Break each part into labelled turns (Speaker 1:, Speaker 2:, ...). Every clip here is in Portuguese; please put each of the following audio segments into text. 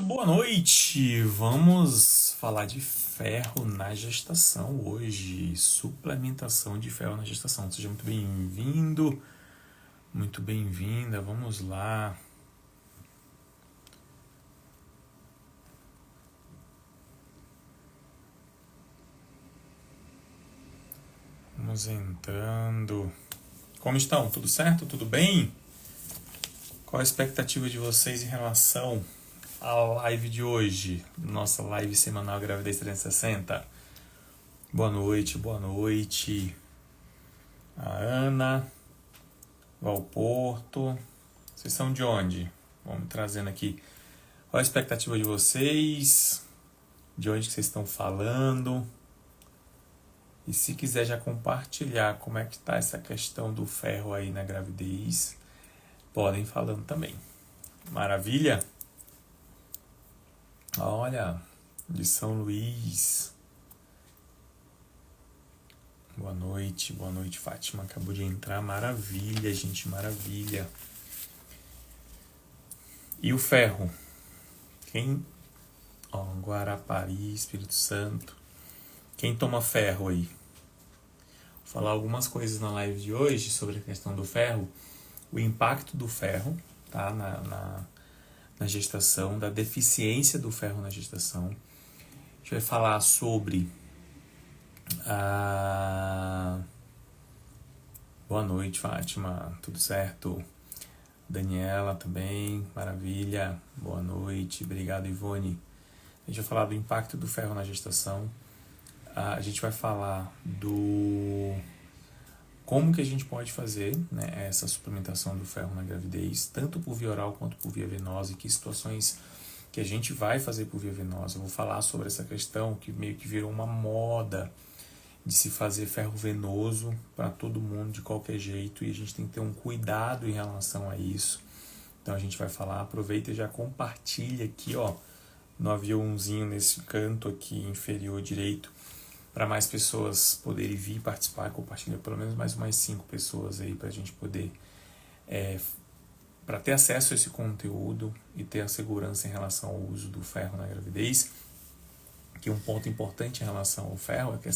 Speaker 1: Boa noite! Vamos falar de ferro na gestação hoje. Suplementação de ferro na gestação. Seja muito bem-vindo, muito bem-vinda. Vamos lá. Vamos entrando. Como estão? Tudo certo? Tudo bem? Qual a expectativa de vocês em relação à live de hoje? Nossa live semanal Gravidez 360. Boa noite, boa noite. A Ana, Valporto. Vocês são de onde? Vamos trazendo aqui. Qual a expectativa de vocês? De onde que vocês estão falando? E se quiser já compartilhar como é que está essa questão do ferro aí na gravidez, podem falando também. Maravilha? Olha, de São Luís. Boa noite, Fátima. Acabou de entrar. Maravilha, gente, maravilha. E o ferro? Quem? Ó, Guarapari, Espírito Santo. Quem toma ferro aí? Vou falar algumas coisas na live de hoje sobre a questão do ferro. O impacto do ferro, tá? Na gestação, da deficiência do ferro na gestação. A gente vai falar sobre a... Boa noite, Fátima. Tudo certo? Daniela também, maravilha. Boa noite, obrigado, Ivone. A gente vai falar do impacto do ferro na gestação. A gente vai falar do como que a gente pode fazer, né, essa suplementação do ferro na gravidez, tanto por via oral quanto por via venosa, e que situações que a gente vai fazer por via venosa. Eu vou falar sobre essa questão que meio que virou uma moda de se fazer ferro venoso para todo mundo de qualquer jeito, e a gente tem que ter um cuidado em relação a isso. Então a gente vai falar, aproveita e já compartilha aqui, ó, no aviãozinho nesse canto aqui inferior direito, para mais pessoas poderem vir participar. Compartilha pelo menos mais umas 5 pessoas aí para a gente poder, para ter acesso a esse conteúdo e ter a segurança em relação ao uso do ferro na gravidez. Que um ponto importante em relação ao ferro é que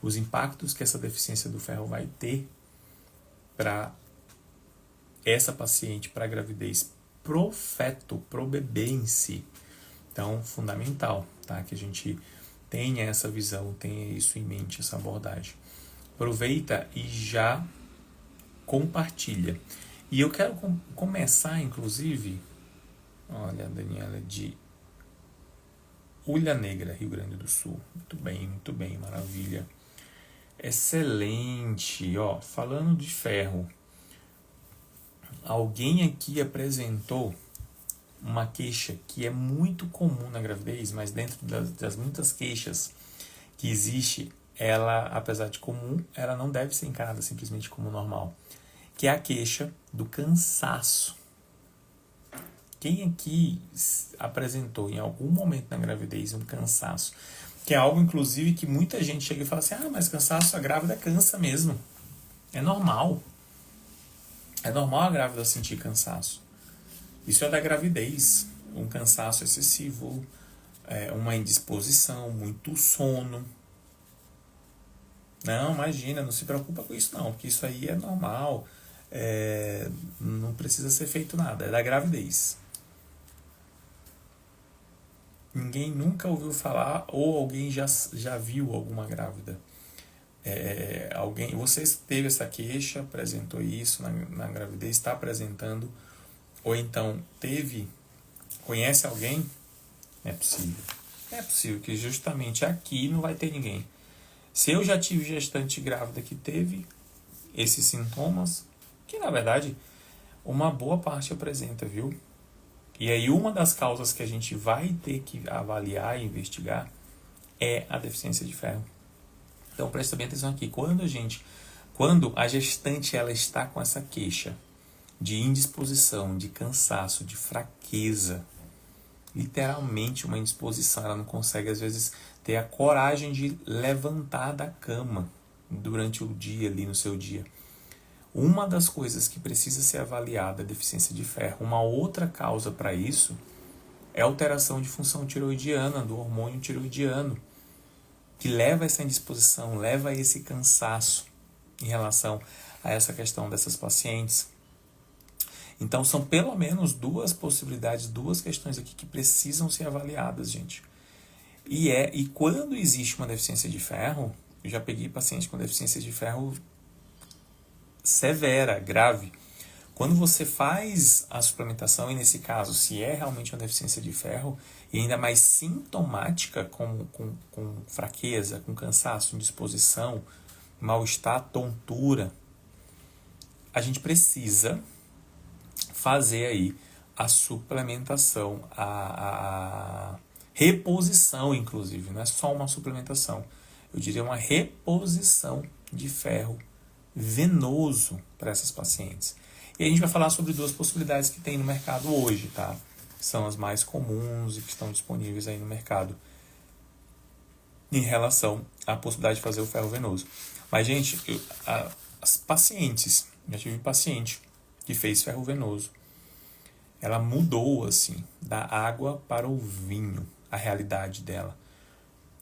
Speaker 1: os impactos que essa deficiência do ferro vai ter para essa paciente, para a gravidez, pro feto, pro bebê em si. Então, fundamental, tá? Que a gente tenha essa visão, tenha isso em mente, essa abordagem. Aproveita e já compartilha. E eu quero começar, inclusive, olha, a Daniela de Ulha Negra, Rio Grande do Sul. Muito bem, maravilha. Excelente. Ó, falando de ferro, alguém aqui apresentou uma queixa que é muito comum na gravidez, mas dentro das muitas queixas que existe, ela, apesar de comum, ela não deve ser encarada simplesmente como normal, que é a queixa do cansaço. Quem aqui apresentou em algum momento na gravidez um cansaço? Que é algo, inclusive, que muita gente chega e fala assim, mas cansaço, a grávida cansa mesmo. É normal. É normal a grávida sentir cansaço. Isso é da gravidez. Um cansaço excessivo, uma indisposição, muito sono. Não, imagina, não se preocupa com isso não, porque isso aí é normal. Não precisa ser feito nada, é da gravidez. Ninguém nunca ouviu falar ou alguém já viu alguma grávida. Você teve essa queixa, apresentou isso na gravidez, está apresentando, ou então conhece alguém? Não é possível. Não é possível que justamente aqui não vai ter ninguém. Se eu já tive gestante grávida que teve esses sintomas, que na verdade uma boa parte apresenta, viu? E aí uma das causas que a gente vai ter que avaliar e investigar é a deficiência de ferro. Então presta bem atenção aqui. Quando a gestante ela está com essa queixa de indisposição, de cansaço, de fraqueza, literalmente uma indisposição, ela não consegue às vezes ter a coragem de levantar da cama durante o dia, ali no seu dia. Uma das coisas que precisa ser avaliada é a deficiência de ferro. Uma outra causa para isso é alteração de função tiroidiana, do hormônio tiroidiano, que leva a essa indisposição, leva a esse cansaço em relação a essa questão dessas pacientes. Então, são pelo menos duas possibilidades, duas questões aqui que precisam ser avaliadas, gente. E quando existe uma deficiência de ferro, eu já peguei paciente com deficiência de ferro severa, grave. Quando você faz a suplementação, e nesse caso, se é realmente uma deficiência de ferro, e ainda mais sintomática, com fraqueza, com cansaço, indisposição, mal-estar, tontura, a gente precisa fazer aí a suplementação, a reposição, inclusive, não é só uma suplementação, eu diria uma reposição de ferro venoso para essas pacientes. E a gente vai falar sobre duas possibilidades que tem no mercado hoje, tá? São as mais comuns e que estão disponíveis aí no mercado em relação à possibilidade de fazer o ferro venoso. Mas, gente, as pacientes, já tive paciente que fez ferro venoso, ela mudou, assim, da água para o vinho, a realidade dela.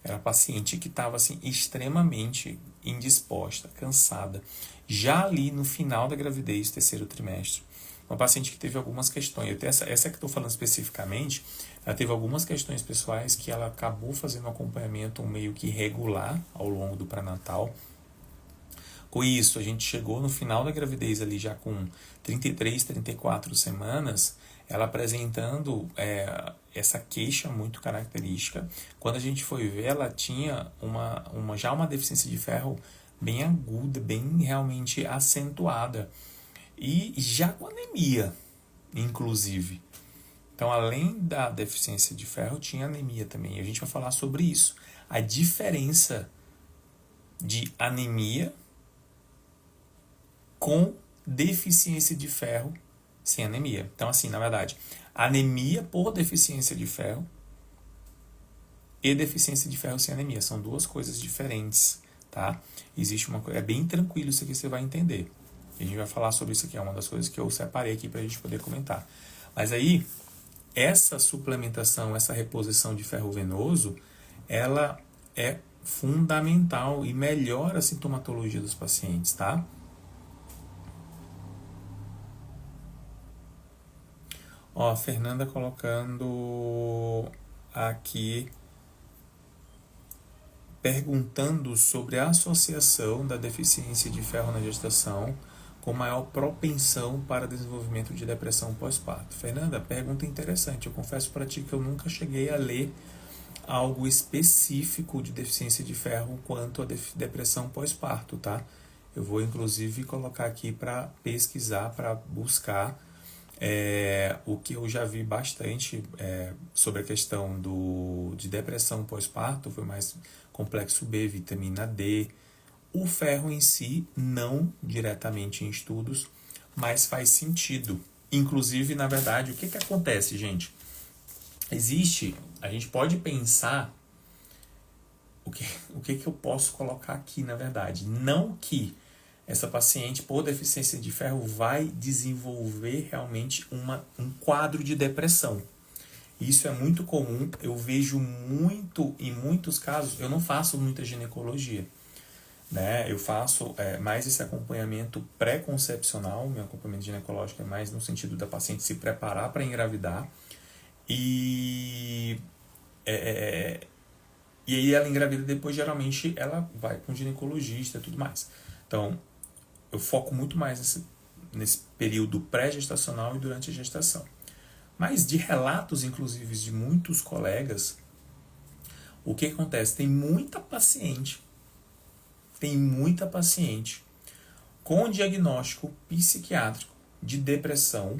Speaker 1: Era paciente que estava, assim, extremamente indisposta, cansada. Já ali no final da gravidez, terceiro trimestre, uma paciente que teve algumas questões, essa que estou falando especificamente, ela teve algumas questões pessoais que ela acabou fazendo um acompanhamento meio que regular ao longo do pré-natal. Com isso, a gente chegou no final da gravidez ali já com 33, 34 semanas, ela apresentando essa queixa muito característica. Quando a gente foi ver, ela tinha já uma deficiência de ferro bem aguda, bem realmente acentuada. E já com anemia, inclusive. Então, além da deficiência de ferro, tinha anemia também. E a gente vai falar sobre isso. A diferença de anemia com deficiência de ferro sem anemia. Então, assim, na verdade, anemia por deficiência de ferro e deficiência de ferro sem anemia. São duas coisas diferentes, tá? Existe uma coisa, é bem tranquilo isso aqui, você vai entender. A gente vai falar sobre isso aqui, é uma das coisas que eu separei aqui para a gente poder comentar. Mas aí, essa suplementação, essa reposição de ferro venoso, ela é fundamental e melhora a sintomatologia dos pacientes, tá? Ó, a Fernanda colocando aqui, perguntando sobre a associação da deficiência de ferro na gestação com maior propensão para desenvolvimento de depressão pós-parto. Fernanda, pergunta interessante. Eu confesso para ti que eu nunca cheguei a ler algo específico de deficiência de ferro quanto a depressão pós-parto, tá? Eu vou, inclusive, colocar aqui para pesquisar, para buscar o que eu já vi bastante sobre a questão de depressão pós-parto, foi mais complexo B, vitamina D, o ferro em si, não diretamente em estudos, mas faz sentido. Inclusive, na verdade, o que acontece, gente? A gente pode pensar, o que eu posso colocar aqui, na verdade? Não que essa paciente, por deficiência de ferro, vai desenvolver realmente um quadro de depressão. Isso é muito comum, eu vejo muito, em muitos casos, eu não faço muita ginecologia, né? Eu faço mais esse acompanhamento pré-concepcional, meu acompanhamento ginecológico é mais no sentido da paciente se preparar para engravidar, e aí ela engravida depois, geralmente ela vai com ginecologista e tudo mais. Então, eu foco muito mais nesse período pré-gestacional e durante a gestação. Mas de relatos, inclusive, de muitos colegas, o que acontece? Tem muita paciente com diagnóstico psiquiátrico de depressão.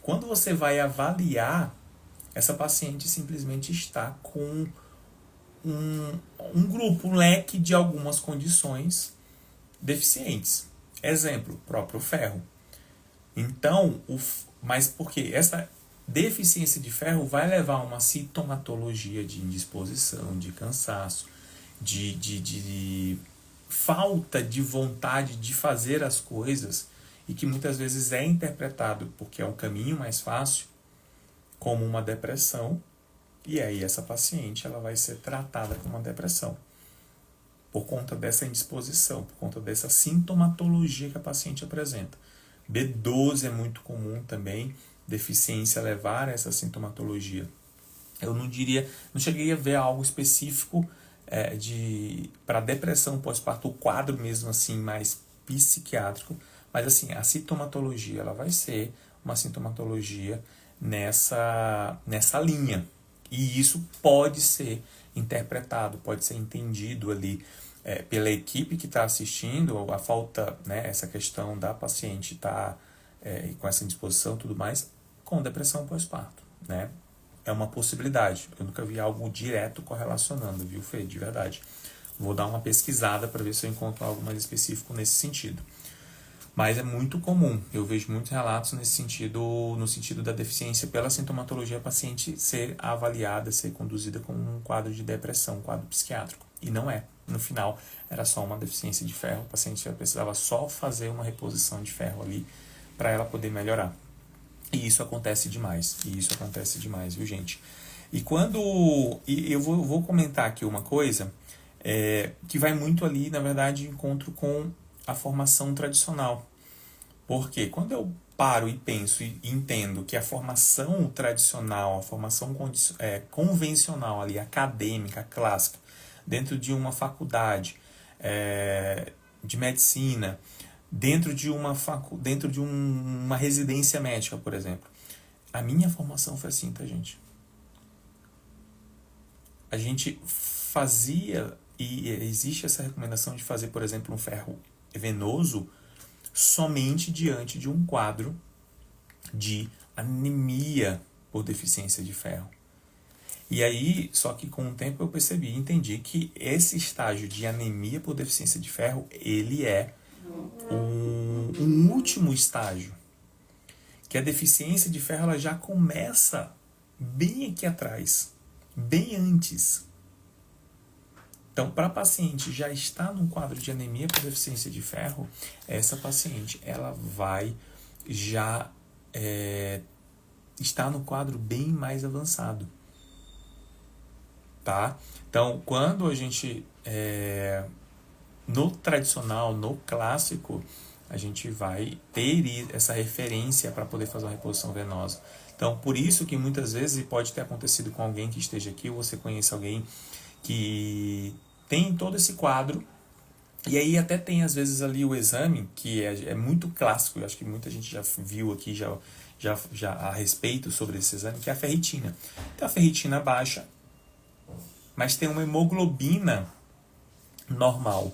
Speaker 1: Quando você vai avaliar, essa paciente simplesmente está com um grupo, um leque de algumas condições deficientes. Exemplo, próprio ferro. Então, mas porque essa deficiência de ferro vai levar a uma sintomatologia de indisposição, de cansaço, de falta de vontade de fazer as coisas, e que muitas vezes é interpretado porque é um caminho mais fácil, como uma depressão, e aí essa paciente ela vai ser tratada como uma depressão, por conta dessa indisposição, por conta dessa sintomatologia que a paciente apresenta. B12 é muito comum também, deficiência levar a essa sintomatologia. Eu não cheguei a ver algo específico para depressão pós-parto, o quadro mesmo assim mais psiquiátrico, mas assim, a sintomatologia ela vai ser uma sintomatologia nessa linha. E isso pode ser interpretado, pode ser entendido ali pela equipe que está assistindo, a falta, né, essa questão da paciente estar com essa indisposição e tudo mais, com depressão pós-parto, né? É uma possibilidade. Eu nunca vi algo direto correlacionando, viu, Fê? De verdade. Vou dar uma pesquisada para ver se eu encontro algo mais específico nesse sentido. Mas é muito comum, eu vejo muitos relatos nesse sentido, no sentido da deficiência pela sintomatologia, a paciente ser avaliada, ser conduzida como um quadro de depressão, um quadro psiquiátrico. E não é. No final, era só uma deficiência de ferro, a paciente precisava só fazer uma reposição de ferro ali para ela poder melhorar. E isso acontece demais, viu, gente? E eu vou comentar aqui uma coisa que vai muito ali, na verdade, de encontro com a formação tradicional. Porque quando eu paro e penso e entendo que a formação tradicional, a formação convencional ali, acadêmica, clássica, dentro de uma faculdade de medicina, dentro de uma residência médica, por exemplo. A minha formação foi assim, tá, gente? A gente fazia, e existe essa recomendação de fazer, por exemplo, um ferro venoso somente diante de um quadro de anemia por deficiência de ferro. E aí, só que com o tempo eu entendi que esse estágio de anemia por deficiência de ferro, ele é um último estágio. Que a deficiência de ferro ela já começa bem aqui atrás, bem antes. Então, para a paciente já estar num quadro de anemia por deficiência de ferro, essa paciente ela vai já estar no quadro bem mais avançado. Tá? Então, quando a gente, no tradicional, no clássico, a gente vai ter essa referência para poder fazer uma reposição venosa. Então, por isso que muitas vezes pode ter acontecido com alguém que esteja aqui, ou você conhece alguém que tem todo esse quadro, e aí até tem às vezes ali o exame, que é muito clássico, eu acho que muita gente já viu aqui já a respeito sobre esse exame, que é a ferritina. Então a ferritina baixa, mas tem uma hemoglobina normal.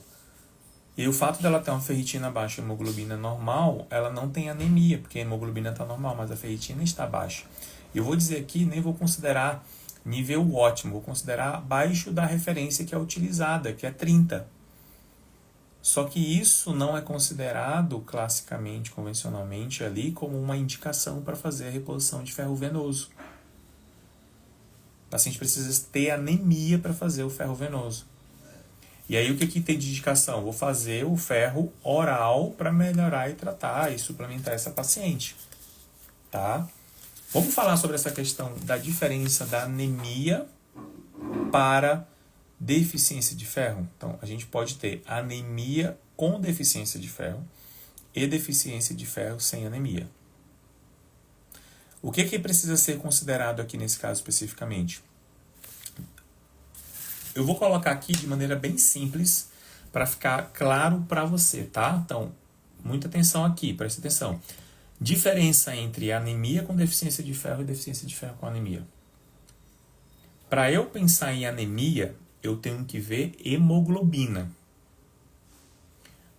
Speaker 1: E o fato dela ter uma ferritina baixa e hemoglobina normal, ela não tem anemia, porque a hemoglobina está normal, mas a ferritina está baixa. Eu vou dizer aqui, nem vou considerar nível ótimo, vou considerar abaixo da referência que é utilizada, que é 30. Só que isso não é considerado classicamente, convencionalmente ali, como uma indicação para fazer a reposição de ferro venoso. O paciente precisa ter anemia para fazer o ferro venoso. E aí o que tem de indicação? Vou fazer o ferro oral para melhorar e tratar e suplementar essa paciente. Tá? Vamos falar sobre essa questão da diferença da anemia para deficiência de ferro. Então, a gente pode ter anemia com deficiência de ferro e deficiência de ferro sem anemia. O que precisa ser considerado aqui nesse caso especificamente? Eu vou colocar aqui de maneira bem simples para ficar claro para você, tá? Então, muita atenção aqui, presta atenção. Diferença entre anemia com deficiência de ferro e deficiência de ferro com anemia. Para eu pensar em anemia, eu tenho que ver hemoglobina.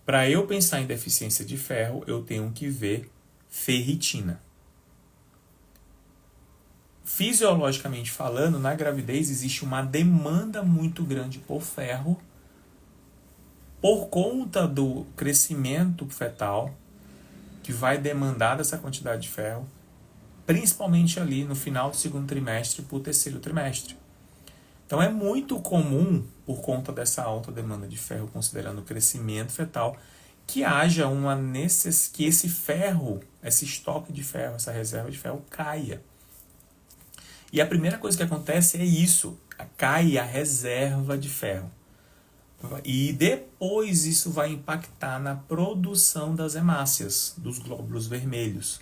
Speaker 1: Para eu pensar em deficiência de ferro, eu tenho que ver ferritina. Fisiologicamente falando, na gravidez existe uma demanda muito grande por ferro por conta do crescimento fetal, que vai demandar essa quantidade de ferro, principalmente ali no final do segundo trimestre para o terceiro trimestre. Então é muito comum, por conta dessa alta demanda de ferro, considerando o crescimento fetal, que haja que esse ferro, esse estoque de ferro, essa reserva de ferro caia. E a primeira coisa que acontece é isso, cai a reserva de ferro. E depois isso vai impactar na produção das hemácias, dos glóbulos vermelhos.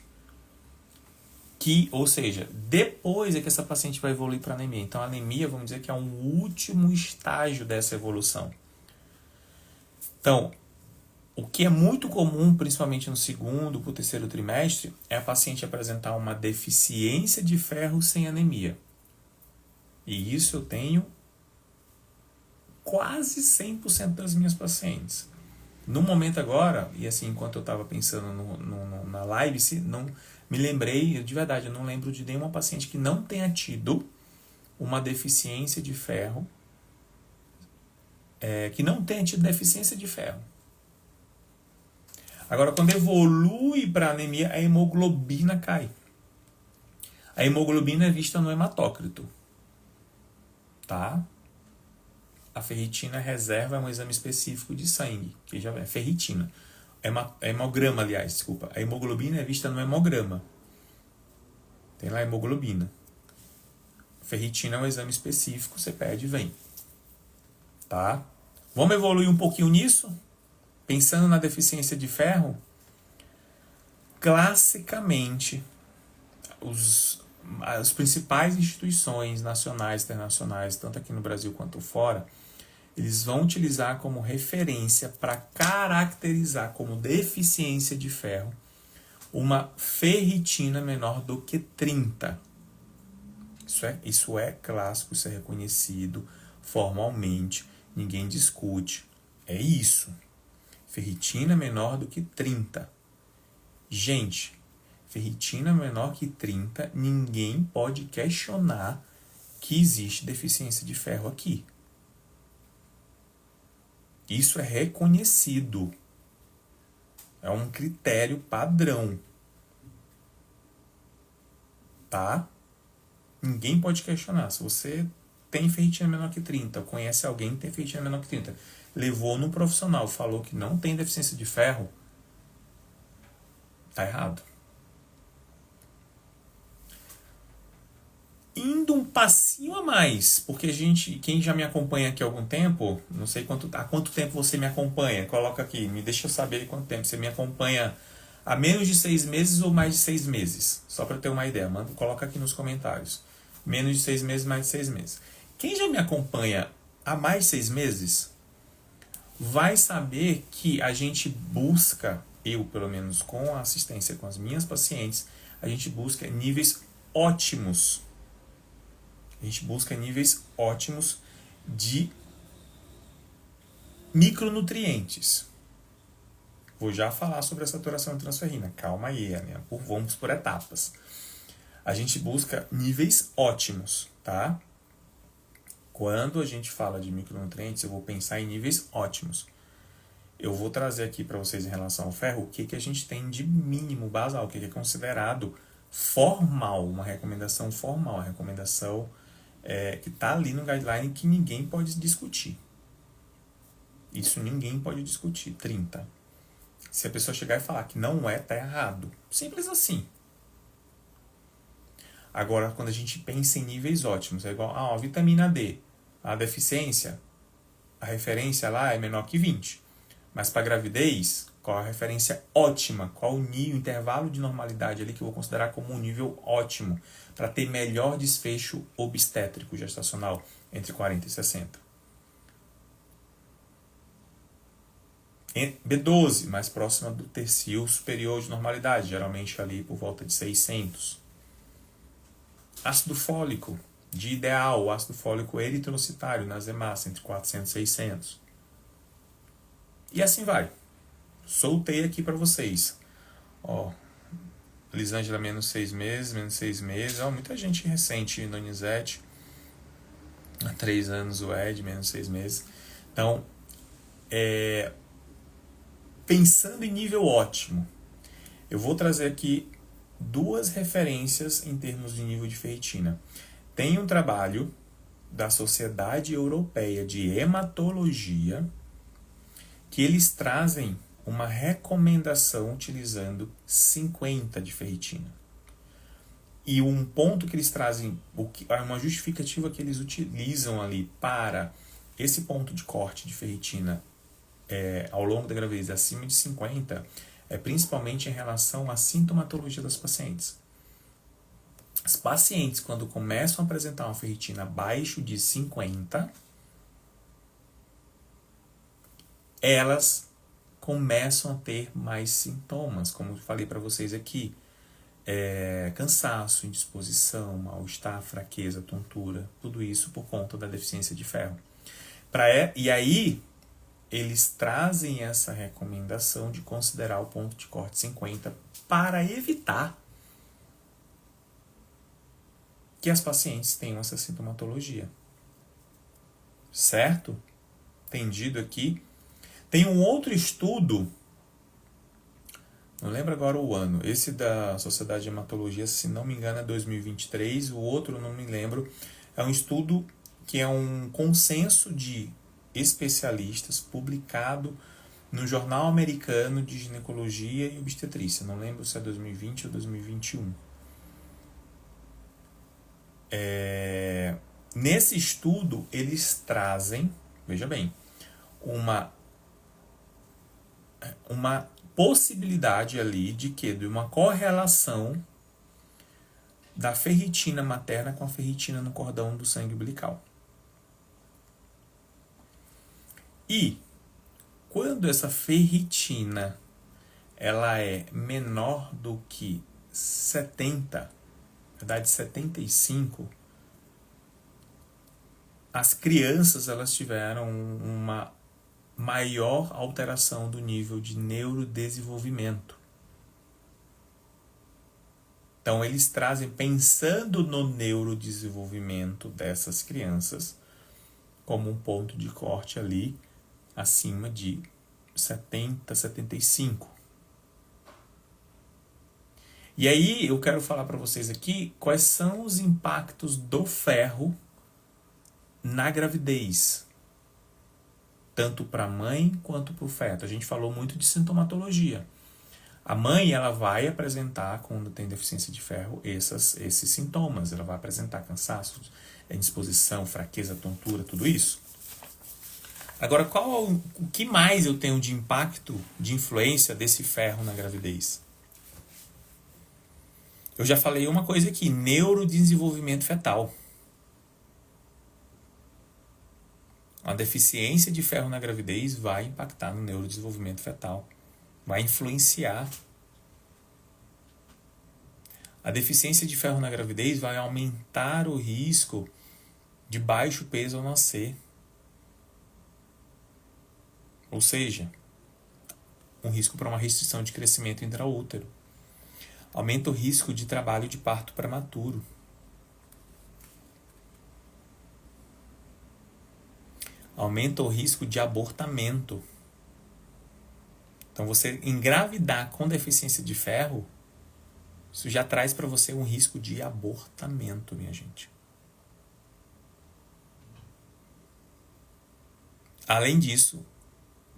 Speaker 1: Ou seja, depois é que essa paciente vai evoluir para anemia. Então a anemia, vamos dizer que é um último estágio dessa evolução. Então, o que é muito comum, principalmente no segundo para o terceiro trimestre, é a paciente apresentar uma deficiência de ferro sem anemia. E isso eu tenho quase 100% das minhas pacientes. No momento agora, e assim, enquanto eu estava pensando na live, não me lembrei, de verdade, eu não lembro de nenhuma paciente que não tenha tido uma deficiência de ferro, que não tenha tido deficiência de ferro. Agora, quando evolui para anemia, a hemoglobina cai. A hemoglobina é vista no hematócrito. Tá? A ferritina reserva é um exame específico de sangue, que já é ferritina. Hemograma, aliás, desculpa. A hemoglobina é vista no hemograma. Tem lá a hemoglobina. Ferritina é um exame específico, você pede e vem. Tá? Vamos evoluir um pouquinho nisso? Pensando na deficiência de ferro? Classicamente, as principais instituições nacionais e internacionais, tanto aqui no Brasil quanto fora, eles vão utilizar como referência para caracterizar como deficiência de ferro uma ferritina menor do que 30. Isso é clássico, isso é reconhecido formalmente, ninguém discute. É isso. Ferritina menor do que 30. Gente, ferritina menor que 30, ninguém pode questionar que existe deficiência de ferro aqui. Isso é reconhecido. É um critério padrão. Tá? Ninguém pode questionar. Se você tem ferritina menor que 30, ou conhece alguém que tem ferritina menor que 30, levou no profissional, falou que não tem deficiência de ferro, tá errado. Indo um passinho a mais, porque quem já me acompanha aqui há algum tempo, não sei há quanto tempo você me acompanha, coloca aqui, me deixa eu saber quanto tempo você me acompanha, há menos de 6 meses ou mais de 6 meses, só para ter uma ideia, coloca aqui nos comentários, menos de 6 meses, mais de 6 meses. Quem já me acompanha há mais de 6 meses, vai saber que a gente busca, eu pelo menos com a assistência com as minhas pacientes, a gente busca níveis ótimos. A gente busca níveis ótimos de micronutrientes. Vou já falar sobre a saturação de transferrina. Calma aí, né? Vamos por etapas. A gente busca níveis ótimos, tá? Quando a gente fala de micronutrientes, eu vou pensar em níveis ótimos. Eu vou trazer aqui para vocês em relação ao ferro o que a gente tem de mínimo basal, o que é considerado formal, uma recomendação formal, uma recomendação que está ali no guideline que ninguém pode discutir. Isso ninguém pode discutir. 30. Se a pessoa chegar e falar que não está errado. Simples assim. Agora, quando a gente pensa em níveis ótimos, é igual a vitamina D. A deficiência, a referência lá é menor que 20. Mas para gravidez, qual a referência ótima? Qual o nível, intervalo de normalidade ali que eu vou considerar como um nível ótimo para ter melhor desfecho obstétrico gestacional entre 40 e 60? B12, mais próxima do tercio superior de normalidade, geralmente ali por volta de 600. Ácido fólico, de ideal, ácido fólico eritrocitário nas hemácias, entre 400 e 600. E assim vai. Soltei aqui para vocês. Ó, Lisângela, menos 6 meses, menos 6 meses. Ó, muita gente recente, Donizete. Há 3 anos o Ed, menos 6 meses. Então, pensando em nível ótimo, eu vou trazer aqui 2 referências em termos de nível de ferritina. Tem um trabalho da Sociedade Europeia de Hematologia que eles trazem uma recomendação utilizando 50 de ferritina. E um ponto que eles trazem, uma justificativa que eles utilizam ali para esse ponto de corte de ferritina ao longo da gravidez acima de 50 é principalmente em relação à sintomatologia das pacientes. As pacientes, quando começam a apresentar uma ferritina abaixo de 50, elas começam a ter mais sintomas, como eu falei para vocês aqui. Cansaço, indisposição, mal-estar, fraqueza, tontura, tudo isso por conta da deficiência de ferro. E aí, eles trazem essa recomendação de considerar o ponto de corte 50 para evitar que as pacientes tenham essa sintomatologia. Certo? Entendido aqui? Tem um outro estudo, não lembro agora o ano, esse da Sociedade de Hematologia, se não me engano é 2023, o outro não me lembro. É um estudo que é um consenso de especialistas publicado no Jornal Americano de Ginecologia e Obstetrícia. Não lembro se é 2020 ou 2021. Nesse estudo, eles trazem, veja bem, uma possibilidade ali de uma correlação da ferritina materna com a ferritina no cordão do sangue umbilical. E quando essa ferritina ela é menor do que 70, na verdade 75, as crianças elas tiveram uma maior alteração do nível de neurodesenvolvimento. Então, eles trazem, pensando no neurodesenvolvimento dessas crianças, como um ponto de corte ali, acima de 70, 75. E aí, eu quero falar para vocês aqui quais são os impactos do ferro na gravidez, tanto para a mãe quanto para o feto. A gente falou muito de sintomatologia. A mãe ela vai apresentar, quando tem deficiência de ferro, esses sintomas. Ela vai apresentar cansaço, indisposição, fraqueza, tontura, tudo isso. Agora, o que mais eu tenho de impacto, de influência desse ferro na gravidez? Eu já falei uma coisa aqui, neurodesenvolvimento fetal. A deficiência de ferro na gravidez vai impactar no neurodesenvolvimento fetal, vai influenciar. A deficiência de ferro na gravidez vai aumentar o risco de baixo peso ao nascer. Ou seja, um risco para uma restrição de crescimento intraútero. Aumenta o risco de trabalho de parto prematuro. Aumenta o risco de abortamento. Então, você engravidar com deficiência de ferro, isso já traz para você um risco de abortamento, minha gente. Além disso,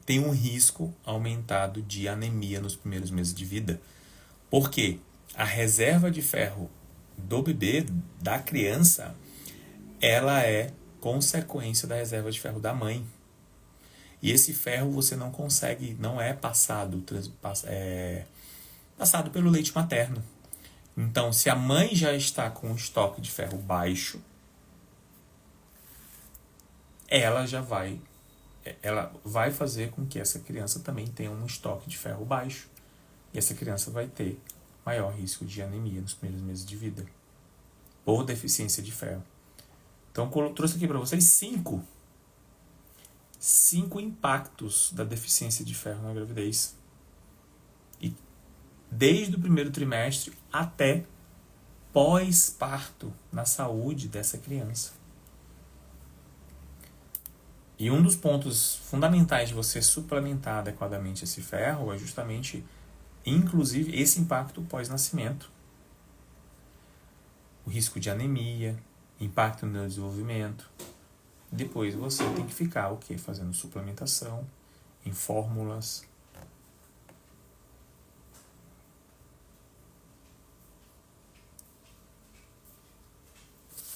Speaker 1: tem um risco aumentado de anemia nos primeiros meses de vida. Por quê? A reserva de ferro do bebê, da criança, ela é consequência da reserva de ferro da mãe. E esse ferro você não consegue, não é passado pelo leite materno. Então, se a mãe já está com um estoque de ferro baixo, ela vai fazer com que essa criança também tenha um estoque de ferro baixo. E essa criança vai ter maior risco de anemia nos primeiros meses de vida, por deficiência de ferro. Então, eu trouxe aqui para vocês 5 impactos da deficiência de ferro na gravidez. E desde o primeiro trimestre até pós-parto na saúde dessa criança. E um dos pontos fundamentais de você suplementar adequadamente esse ferro é justamente, inclusive, esse impacto pós-nascimento. O risco de anemia, impacto no desenvolvimento. Depois você tem que ficar o quê? Fazendo suplementação em fórmulas.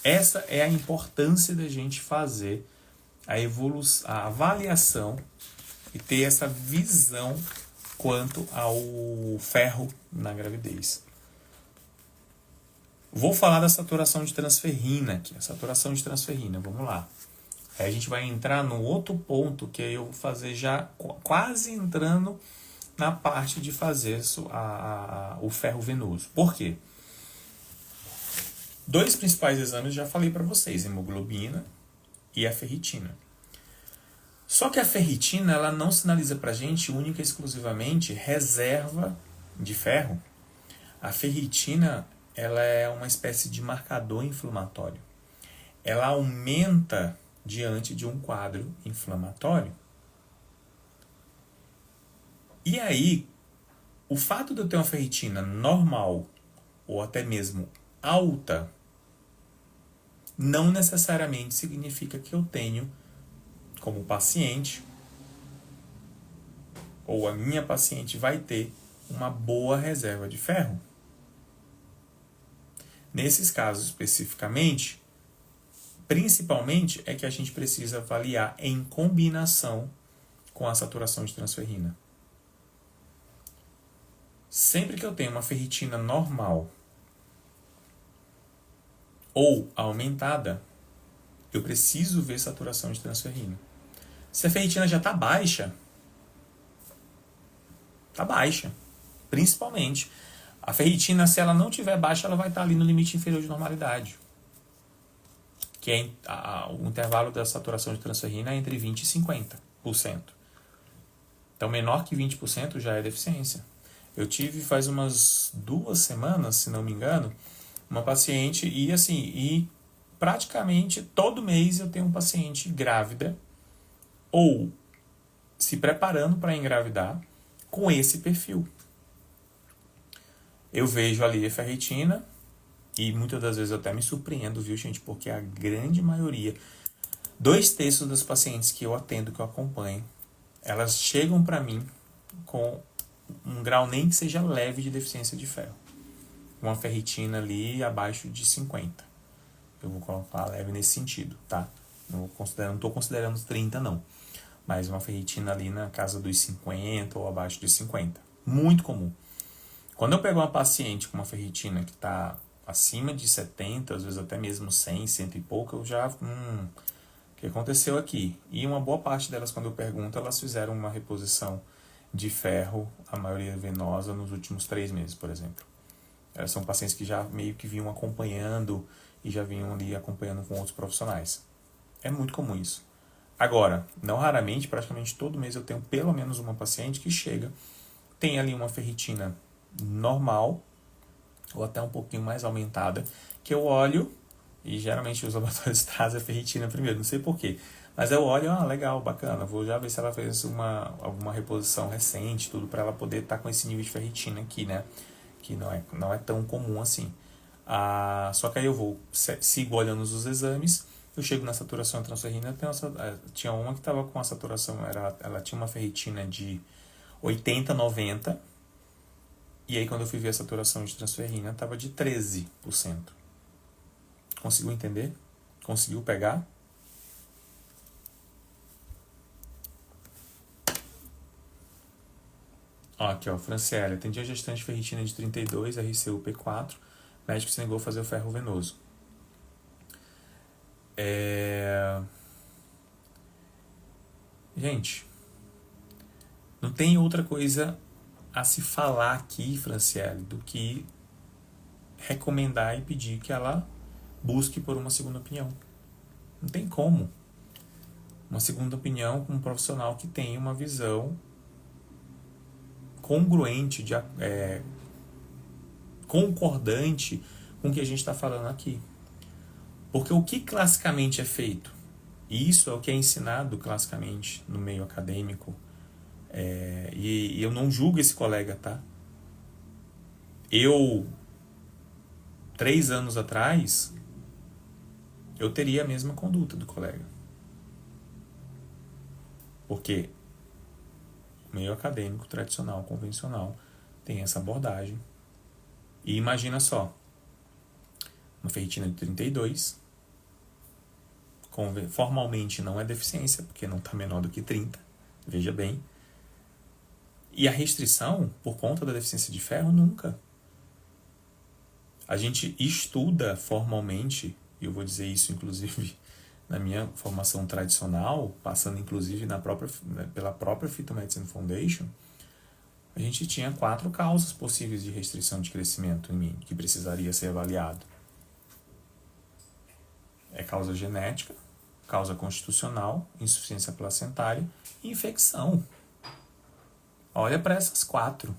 Speaker 1: essa é a importância da gente fazer a avaliação e ter essa visão quanto ao ferro na gravidez. Vou falar da saturação de transferrina aqui. A saturação de transferrina, vamos lá. Aí a gente vai entrar no outro ponto que eu vou fazer já quase entrando na parte de fazer o ferro venoso. Por quê? 2 principais exames já falei para vocês, hemoglobina e a ferritina. Só que a ferritina ela não sinaliza para a gente única e exclusivamente reserva de ferro. A ferritina ela é uma espécie de marcador inflamatório. Ela aumenta diante de um quadro inflamatório. E aí, o fato de eu ter uma ferritina normal ou até mesmo alta não necessariamente significa que eu tenho como paciente ou a minha paciente vai ter uma boa reserva de ferro. Nesses casos especificamente, principalmente é que a gente precisa avaliar em combinação com a saturação de transferrina. Sempre que eu tenho uma ferritina normal ou aumentada, eu preciso ver saturação de transferrina. Se a ferritina já está baixa, principalmente. A ferritina, se ela não estiver baixa, ela vai estar ali no limite inferior de normalidade. Que é o intervalo da saturação de transferrina é entre 20% e 50%. Então, menor que 20% já é deficiência. Eu tive faz umas 2 semanas, se não me engano, uma paciente e praticamente todo mês eu tenho um paciente grávida ou se preparando para engravidar com esse perfil. Eu vejo ali a ferritina e muitas das vezes eu até me surpreendo, viu, gente? Porque a grande maioria, 2/3 das pacientes que eu atendo, que eu acompanho, elas chegam para mim com um grau nem que seja leve de deficiência de ferro. Uma ferritina ali abaixo de 50. Eu vou colocar leve nesse sentido, tá? Não estou considerando 30 não. Mas uma ferritina ali na casa dos 50 ou abaixo de 50. Muito comum. Quando eu pego uma paciente com uma ferritina que está acima de 70, às vezes até mesmo 100, 100 e pouco, eu já... o que aconteceu aqui? E uma boa parte delas, quando eu pergunto, elas fizeram uma reposição de ferro, a maioria venosa, nos últimos 3 meses, por exemplo. Elas são pacientes que já meio que vinham acompanhando e já vinham ali acompanhando com outros profissionais. É muito comum isso. Agora, não raramente, praticamente todo mês eu tenho pelo menos uma paciente que chega, tem ali uma ferritina normal, ou até um pouquinho mais aumentada, que eu olho, e geralmente os laboratórios trazem a ferritina primeiro, não sei porquê, mas eu olho, legal, bacana, vou já ver se ela fez alguma reposição recente, tudo, para ela poder estar com esse nível de ferritina aqui, né, que não é tão comum assim. Só que aí eu sigo olhando os exames, eu chego na saturação de transferrina, tinha uma que estava com a saturação, ela tinha uma ferritina de 80, 90, e aí quando eu fui ver a saturação de transferrina, estava de 13%. Conseguiu entender? Conseguiu pegar? Aqui, Franciele, atendi a gestante ferritina de 32, RCU-P4, médico se negou a fazer o ferro venoso. Gente, não tem outra coisa a se falar aqui, Franciele, do que recomendar e pedir que ela busque por uma segunda opinião. Não tem como. Uma segunda opinião com um profissional que tem uma visão congruente, concordante com o que a gente está falando aqui. Porque o que classicamente é feito, e isso é o que é ensinado classicamente no meio acadêmico, e eu não julgo esse colega, tá? 3 anos atrás, eu teria a mesma conduta do colega. Porque o meio acadêmico, tradicional, convencional, tem essa abordagem. E imagina só, uma ferritina de 32, Formalmente não é deficiência, porque não está menor do que 30, veja bem. E a restrição, por conta da deficiência de ferro, nunca. A gente estuda formalmente, e eu vou dizer isso inclusive na minha formação tradicional, passando inclusive pela própria Phytomedicine Foundation, a gente tinha 4 causas possíveis de restrição de crescimento em mim, que precisaria ser avaliado. É causa genética, causa constitucional, insuficiência placentária e infecção. Olha para essas 4.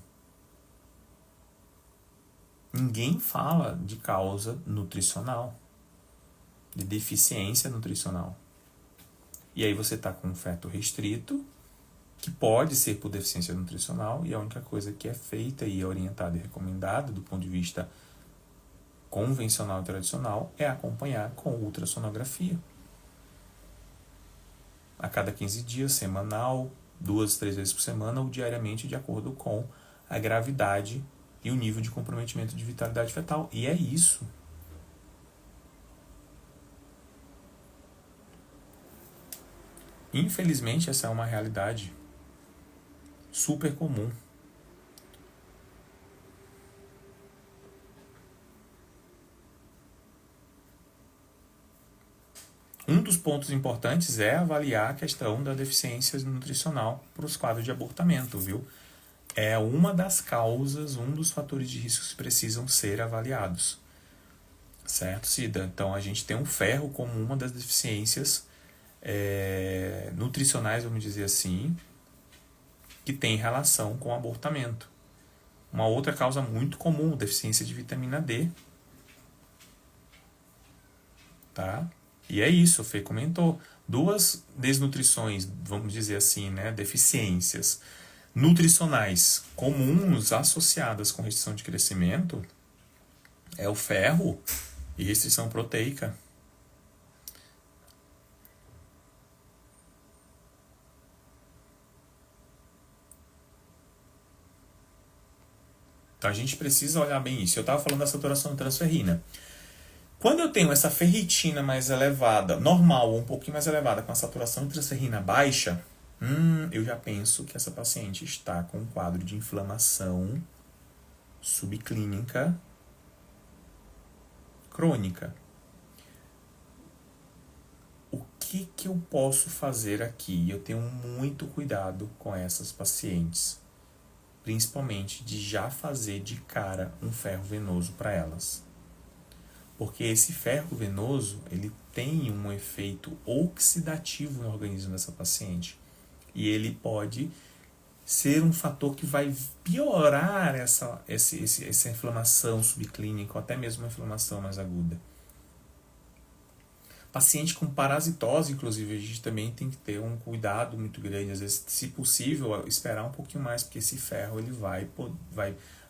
Speaker 1: Ninguém fala de causa nutricional, de deficiência nutricional. E aí você está com um feto restrito, que pode ser por deficiência nutricional, e a única coisa que é feita e é orientada e recomendada do ponto de vista convencional e tradicional é acompanhar com ultrassonografia. A cada 15 dias, semanal, 2, 3 vezes por semana ou diariamente, de acordo com a gravidade e o nível de comprometimento de vitalidade fetal. E é isso. Infelizmente, essa é uma realidade super comum. Um dos pontos importantes é avaliar a questão da deficiência nutricional para os quadros de abortamento, viu? É uma das causas, um dos fatores de risco que precisam ser avaliados. Certo, Cida? Então, a gente tem um ferro como uma das deficiências nutricionais, vamos dizer assim, que tem relação com o abortamento. Uma outra causa muito comum, deficiência de vitamina D. Tá? E é isso, o Fê comentou. 2 desnutrições, vamos dizer assim, né, deficiências nutricionais comuns associadas com restrição de crescimento é o ferro e restrição proteica. Então a gente precisa olhar bem isso. Eu estava falando da saturação de transferrina. Quando eu tenho essa ferritina mais elevada, normal ou um pouquinho mais elevada, com a saturação de transferrina baixa, eu já penso que essa paciente está com um quadro de inflamação subclínica crônica. O que eu posso fazer aqui? Eu tenho muito cuidado com essas pacientes, principalmente de já fazer de cara um ferro venoso para elas. Porque esse ferro venoso, ele tem um efeito oxidativo no organismo dessa paciente. E ele pode ser um fator que vai piorar essa inflamação subclínica, ou até mesmo uma inflamação mais aguda. Paciente com parasitose, inclusive, a gente também tem que ter um cuidado muito grande. Às vezes, se possível, esperar um pouquinho mais, porque esse ferro ele vai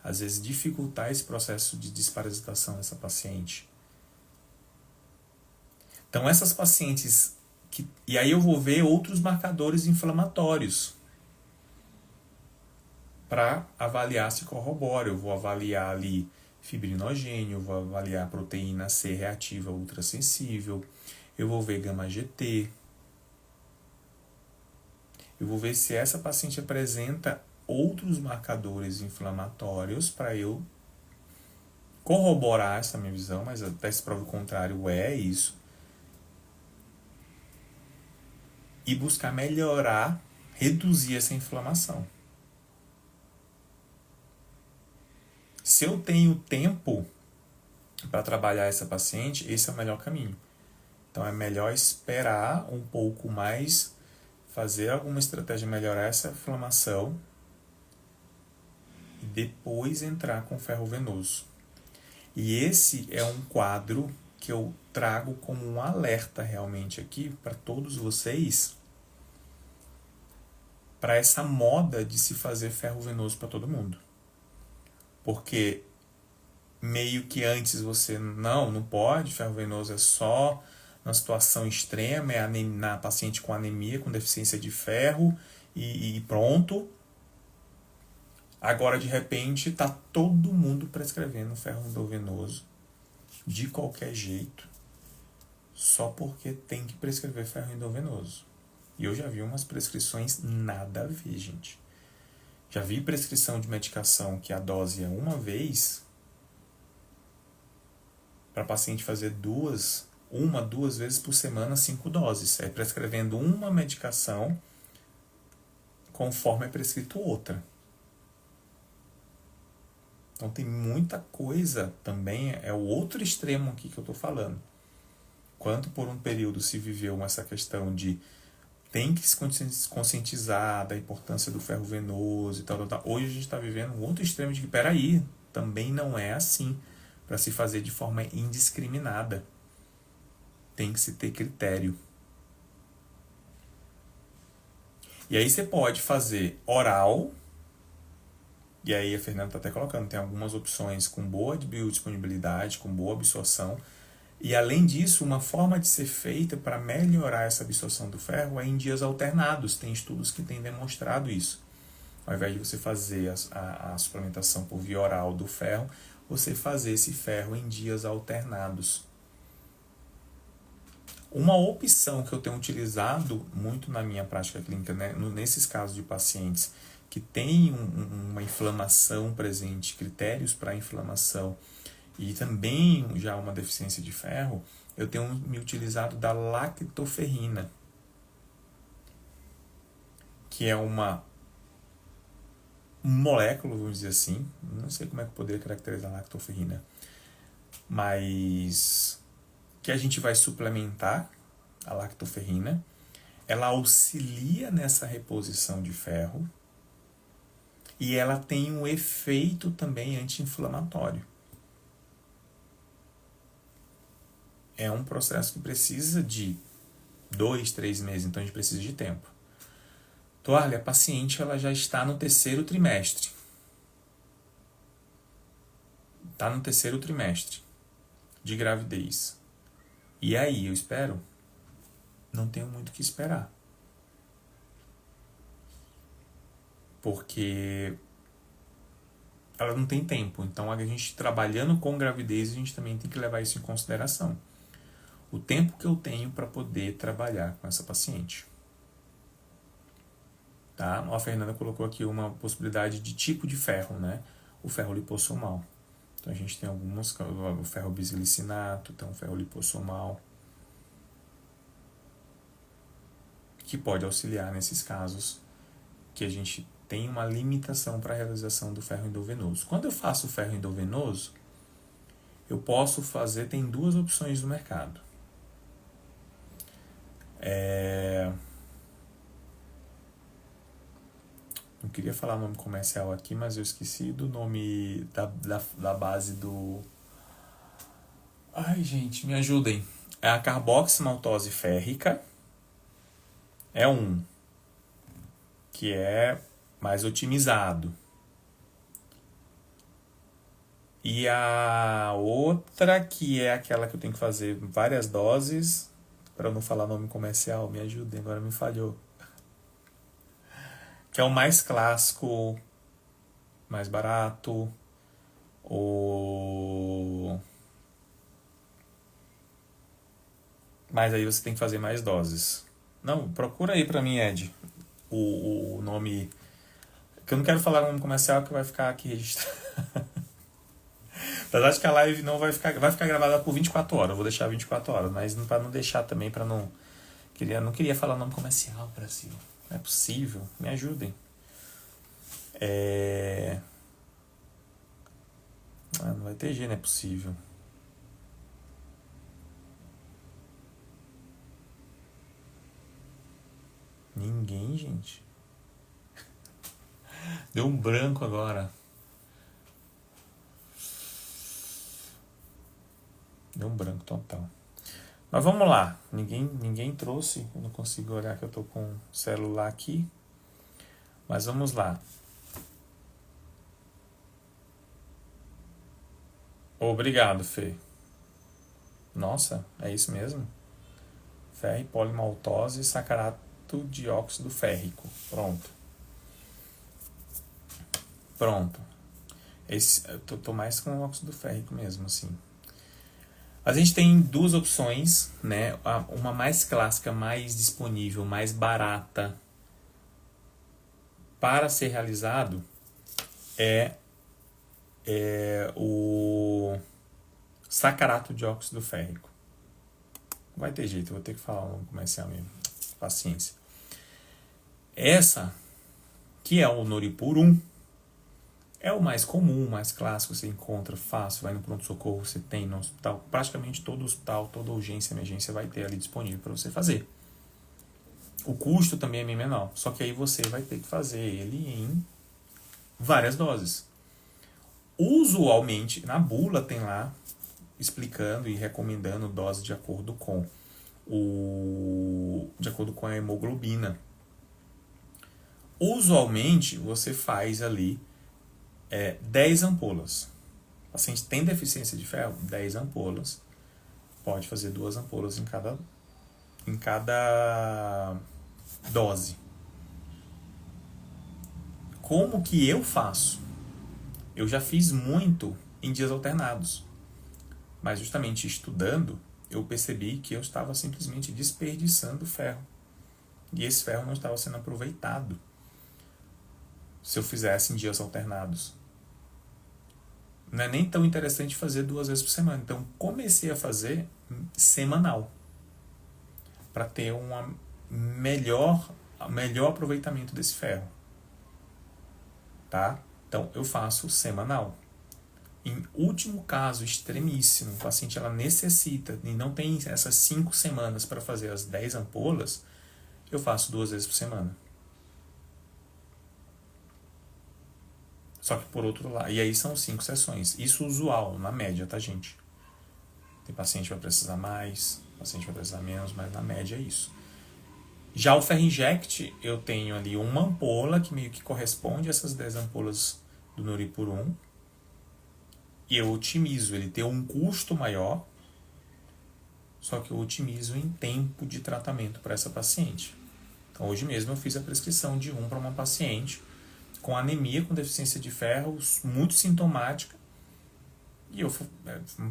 Speaker 1: às vezes, dificultar esse processo de desparasitação dessa paciente. Então, essas pacientes... E aí eu vou ver outros marcadores inflamatórios para avaliar se corrobora. Eu vou avaliar ali fibrinogênio, eu vou avaliar proteína C reativa ultrassensível, eu vou ver gama-GT, eu vou ver se essa paciente apresenta outros marcadores inflamatórios para eu corroborar essa minha visão, mas até se prova o contrário é isso. E buscar melhorar, reduzir essa inflamação. Se eu tenho tempo para trabalhar essa paciente, esse é o melhor caminho. Então é melhor esperar um pouco mais, fazer alguma estratégia, melhorar essa inflamação e depois entrar com ferro venoso. E esse é um quadro que eu trago como um alerta realmente aqui para todos vocês, para essa moda de se fazer ferro venoso para todo mundo. Porque meio que antes você não pode, ferro venoso é só na situação extrema, é na paciente com anemia, com deficiência de ferro e pronto. Agora de repente está todo mundo prescrevendo ferro endovenoso de qualquer jeito, só porque tem que prescrever ferro endovenoso. E eu já vi umas prescrições nada a ver, gente. Já vi prescrição de medicação que a dose é uma vez para paciente fazer duas vezes por semana, 5 doses. É prescrevendo uma medicação conforme é prescrito outra. Então tem muita coisa também, é o outro extremo aqui que eu estou falando. Quanto por um período se viveu essa questão de tem que se conscientizar da importância do ferro venoso e tal. Hoje a gente está vivendo um outro extremo de que, peraí, também não é assim para se fazer de forma indiscriminada. Tem que se ter critério. E aí você pode fazer oral, e aí a Fernanda está até colocando, tem algumas opções com boa biodisponibilidade, com boa absorção. E além disso, uma forma de ser feita para melhorar essa absorção do ferro é em dias alternados. Tem estudos que têm demonstrado isso. Ao invés de você fazer a suplementação por via oral do ferro, você fazer esse ferro em dias alternados. Uma opção que eu tenho utilizado muito na minha prática clínica, né, nesses casos de pacientes que têm uma inflamação presente, critérios para inflamação, e também já uma deficiência de ferro, eu tenho me utilizado da lactoferrina, que é uma molécula, vamos dizer assim, não sei como é que eu poderia caracterizar a lactoferrina, mas que a gente vai suplementar a lactoferrina, ela auxilia nessa reposição de ferro e ela tem um efeito também anti-inflamatório. É um processo que precisa de 2, 3 meses, então a gente precisa de tempo. Então, olha, a paciente ela já está no 3º trimestre. Está no 3º trimestre de gravidez. E aí, eu espero? Não tenho muito o que esperar. Porque ela não tem tempo. Então, a gente trabalhando com gravidez, a gente também tem que levar isso em consideração. O tempo que eu tenho para poder trabalhar com essa paciente. Tá? A Fernanda colocou aqui uma possibilidade de tipo de ferro, né? O ferro lipossomal. Então a gente tem algumas, o ferro bisilicinato, tem um ferro lipossomal, que pode auxiliar nesses casos que a gente tem uma limitação para a realização do ferro endovenoso. Quando eu faço o ferro endovenoso, eu posso fazer, tem 2 opções no mercado. Não queria falar o nome comercial aqui, mas eu esqueci do nome da base do... Ai, gente, me ajudem. É a carboximaltose férrica. É um que é mais otimizado. E a outra, que é aquela que eu tenho que fazer várias doses, para não falar nome comercial, me ajudem, agora me falhou. Que é o mais clássico, mais barato, mas aí você tem que fazer mais doses. Não, procura aí pra mim, Ed, o nome, que eu não quero falar o nome comercial que vai ficar aqui registrado. Apesar de que a live não vai ficar gravada por 24 horas, eu vou deixar 24 horas, mas para não deixar também, para não... Não queria falar o nome comercial, Brasil. Não é possível, me ajudem. Não vai ter jeito, não é possível. Ninguém, gente. Deu um branco agora. Deu um branco total. Mas vamos lá. Ninguém trouxe. Eu não consigo olhar que eu tô com o celular aqui. Mas vamos lá. Obrigado, Fê. Nossa, é isso mesmo? Ferro, polimaltose, sacarato de óxido férrico. Pronto. Eu tô mais com óxido férrico mesmo, assim. A gente tem duas opções, né? Uma mais clássica, mais disponível, mais barata para ser realizado é o sacarato de óxido férrico. Não vai ter jeito, eu vou ter que falar um comercial mesmo. Paciência. Essa, que é o Noripurum, é o mais comum, o mais clássico, você encontra fácil, vai no pronto-socorro, você tem no hospital, praticamente todo hospital, toda urgência, emergência vai ter ali disponível para você fazer. O custo também é bem menor, só que aí você vai ter que fazer ele em várias doses. Usualmente, na bula tem lá explicando e recomendando dose de acordo com a hemoglobina. Usualmente você faz ali 10 ampolas. O paciente tem deficiência de ferro, 10 ampolas. Pode fazer 2 ampolas em cada dose. Como que eu faço? Eu já fiz muito em dias alternados. Mas justamente estudando, eu percebi que eu estava simplesmente desperdiçando ferro. E esse ferro não estava sendo aproveitado se eu fizesse em dias alternados. Não é nem tão interessante fazer 2 vezes por semana. Então, comecei a fazer semanal. Para ter melhor aproveitamento desse ferro. Tá? Então, eu faço semanal. Em último caso, extremíssimo, o paciente ela necessita e não tem essas 5 semanas para fazer as 10 ampolas, eu faço 2 vezes por semana. Só que por outro lado, e aí são 5 sessões. Isso usual, na média, tá, gente? Tem paciente que vai precisar mais, paciente vai precisar menos, mas na média é isso. Já o Ferrinject, eu tenho ali uma ampola que meio que corresponde a essas 10 ampolas do Noripurum. E eu otimizo, ele tem um custo maior, só que eu otimizo em tempo de tratamento para essa paciente. Então, hoje mesmo eu fiz a prescrição de para uma paciente com anemia, com deficiência de ferro, muito sintomática. E a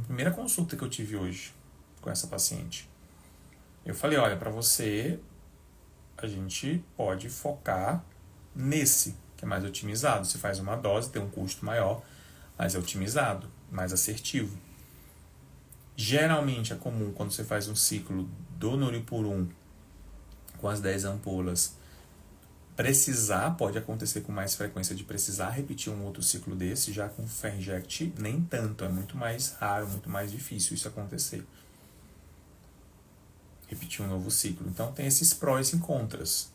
Speaker 1: primeira consulta que eu tive hoje com essa paciente. Eu falei, olha, para você, a gente pode focar nesse, que é mais otimizado. Você faz uma dose, tem um custo maior, mas é otimizado, mais assertivo. Geralmente é comum quando você faz um ciclo do Noripurum com as 10 ampolas, pode acontecer com mais frequência de precisar repetir um outro ciclo desse, já com o Ferrinject nem tanto, é muito mais raro, muito mais difícil isso acontecer. Repetir um novo ciclo. Então tem esses prós e contras.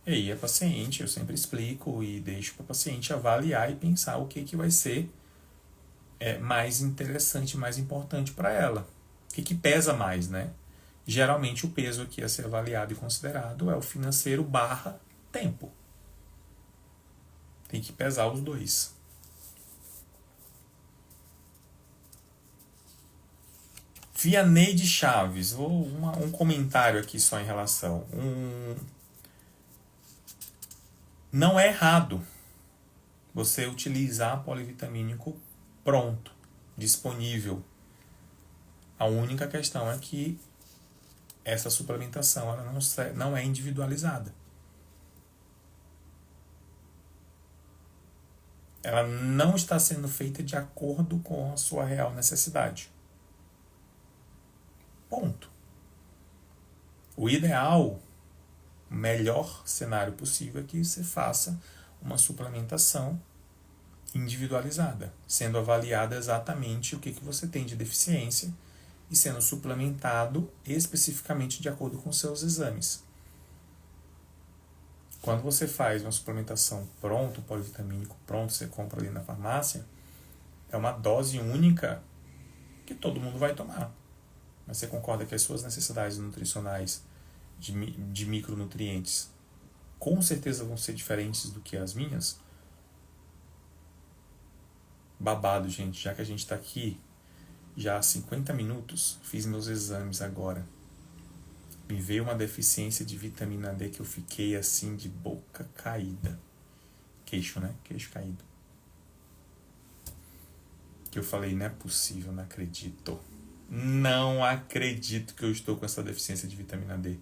Speaker 1: E aí a paciente, eu sempre explico e deixo para a paciente avaliar e pensar o que vai ser mais interessante, mais importante para ela. O que pesa mais, né? Geralmente o peso aqui a ser avaliado e considerado é o financeiro / tempo. Tem que pesar os dois. Vianney de Chaves, um comentário aqui só em relação. Não é errado você utilizar polivitamínico pronto, disponível. A única questão é que essa suplementação ela não é individualizada. Ela não está sendo feita de acordo com a sua real necessidade. Ponto. O ideal, o melhor cenário possível é que você faça uma suplementação individualizada, sendo avaliada exatamente o que você tem de deficiência e sendo suplementado especificamente de acordo com seus exames. Quando você faz uma suplementação pronta, um polivitamínico pronto, você compra ali na farmácia, é uma dose única que todo mundo vai tomar. Mas você concorda que as suas necessidades nutricionais de micronutrientes com certeza vão ser diferentes do que as minhas? Babado, gente, já que a gente está aqui já há 50 minutos, fiz meus exames agora. Me veio uma deficiência de vitamina D que eu fiquei assim de boca caída. Queixo, né? Queixo caído. Que eu falei, não é possível, não acredito. não acredito que eu estou com essa deficiência de vitamina D.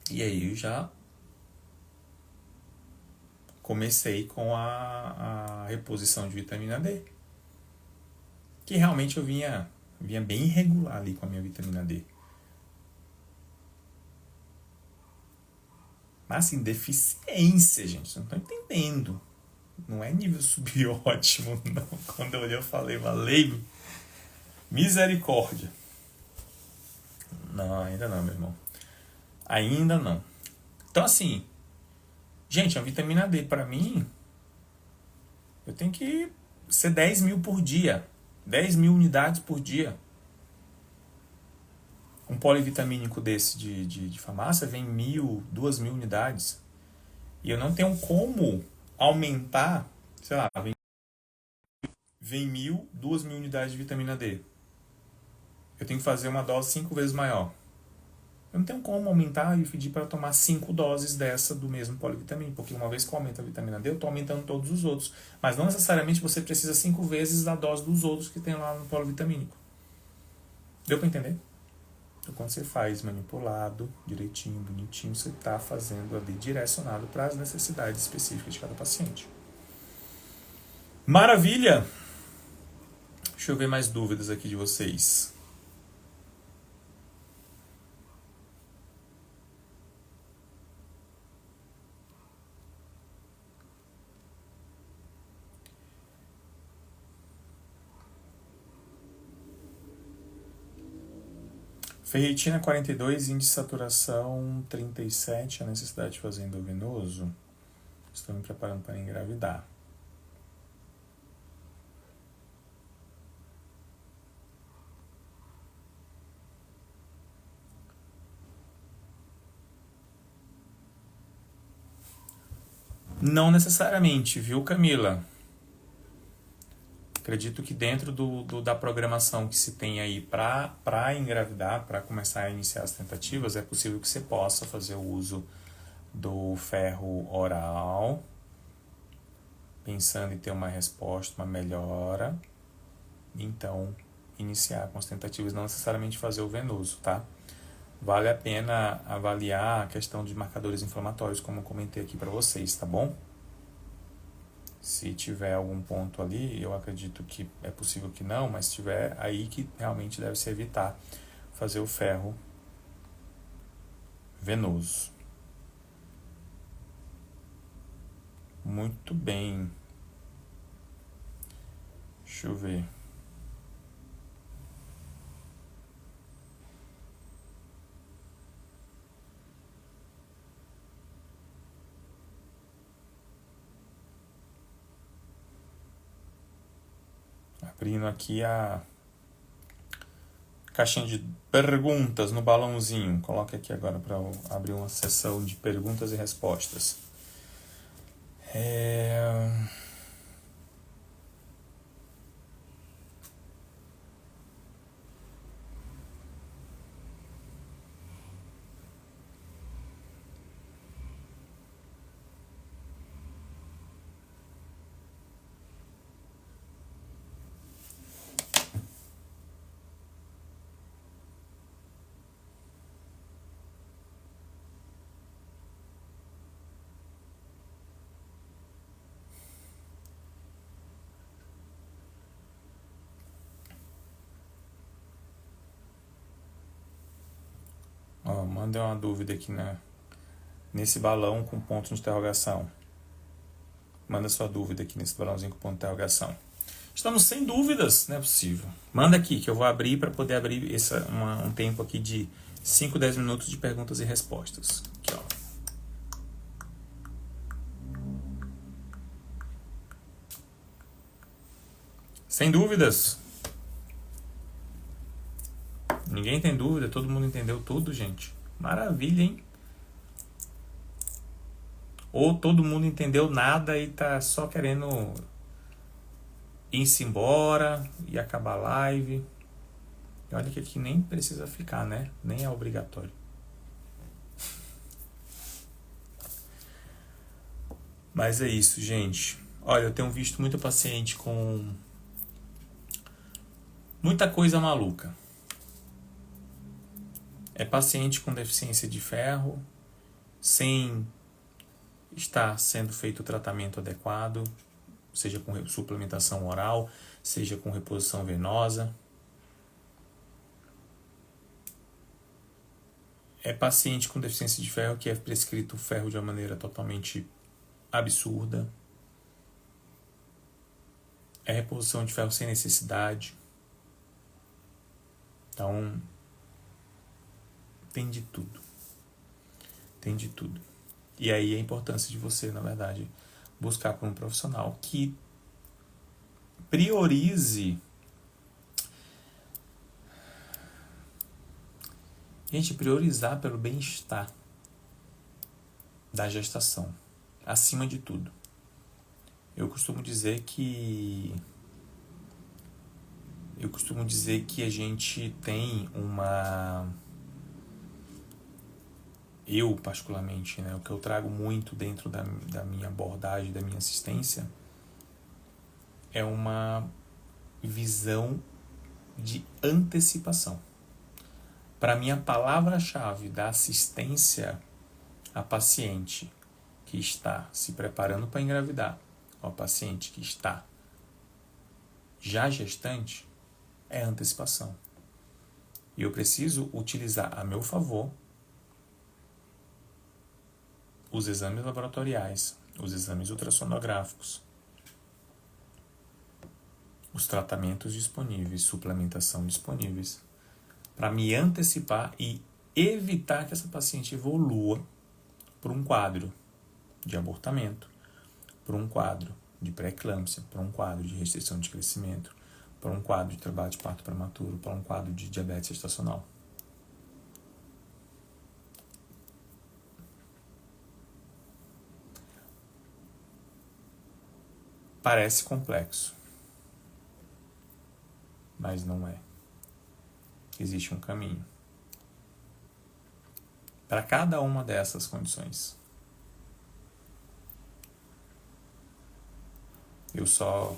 Speaker 1: E aí eu já comecei com a reposição de vitamina D. Que realmente eu vinha bem irregular ali com a minha vitamina D. Mas assim, deficiência, gente, não estou entendendo. Não é nível subótimo, não. Quando eu olhei, eu falei, valeu, misericórdia. Não, ainda não, meu irmão. Ainda não. Então, assim, gente, a vitamina D, pra mim, eu tenho que ser 10 mil por dia. 10 mil unidades por dia. Um polivitamínico desse de farmácia vem 1.000, 2.000 unidades. E eu não tenho como aumentar, sei lá, vem 1.000, 2.000 unidades de vitamina D. Eu tenho que fazer uma dose 5 vezes maior. Eu não tenho como aumentar e pedir para tomar 5 doses dessa do mesmo polivitamínico, porque uma vez que eu aumento a vitamina D, eu estou aumentando todos os outros. Mas não necessariamente você precisa 5 vezes da dose dos outros que tem lá no polivitamínico. Deu para entender? Então, quando você faz manipulado, direitinho, bonitinho, você está fazendo ali direcionado para as necessidades específicas de cada paciente. Maravilha! Deixa eu ver mais dúvidas aqui de vocês. Ferritina 42, índice de saturação 37, a necessidade de fazer endovenoso. Estou me preparando para engravidar. Não necessariamente, viu, Camila? Acredito que dentro da programação que se tem aí para engravidar, para começar a iniciar as tentativas, é possível que você possa fazer o uso do ferro oral, pensando em ter uma resposta, uma melhora, então iniciar com as tentativas, não necessariamente fazer o venoso, tá? Vale a pena avaliar a questão de marcadores inflamatórios, como eu comentei aqui para vocês, tá bom? Se tiver algum ponto ali, eu acredito que é possível que não, mas se tiver, aí que realmente deve se evitar fazer o ferro venoso. Muito bem. Deixa eu ver. Abrindo aqui a caixinha de perguntas no balãozinho. Coloca aqui agora para abrir uma sessão de perguntas e respostas. Mandei uma dúvida aqui nesse balão com ponto de interrogação. Manda sua dúvida aqui nesse balãozinho com ponto de interrogação. Estamos sem dúvidas, não é possível. Manda aqui que eu vou abrir para poder abrir um tempo aqui de 5, 10 minutos de perguntas e respostas. Aqui, ó. Sem dúvidas? Ninguém tem dúvida? Todo mundo entendeu tudo, gente? Maravilha, hein? Ou todo mundo entendeu nada e tá só querendo ir-se embora e acabar a live. E olha que aqui nem precisa ficar, né? Nem é obrigatório. Mas é isso, gente. Olha, eu tenho visto muita paciente com Muita coisa maluca. É paciente com deficiência de ferro, sem estar sendo feito o tratamento adequado, seja com suplementação oral, seja com reposição venosa. É paciente com deficiência de ferro que é prescrito ferro de uma maneira totalmente absurda. É reposição de ferro sem necessidade. Então, tem de tudo. Tem de tudo. E aí a importância de você, na verdade, buscar por um profissional que priorize. Gente, priorizar pelo bem-estar da gestação, acima de tudo. Eu costumo dizer que a gente tem uma... Eu, particularmente, né, o que eu trago muito dentro da minha abordagem, da minha assistência, é uma visão de antecipação. Para mim, a palavra-chave da assistência a paciente que está se preparando para engravidar, ou a paciente que está já gestante, é antecipação. E eu preciso utilizar a meu favor os exames laboratoriais, os exames ultrassonográficos, os tratamentos disponíveis, suplementação disponíveis, para me antecipar e evitar que essa paciente evolua para um quadro de abortamento, para um quadro de pré-eclâmpsia, para um quadro de restrição de crescimento, para um quadro de trabalho de parto prematuro, para um quadro de diabetes gestacional. Parece complexo, mas não é. Existe um caminho para cada uma dessas condições. Eu só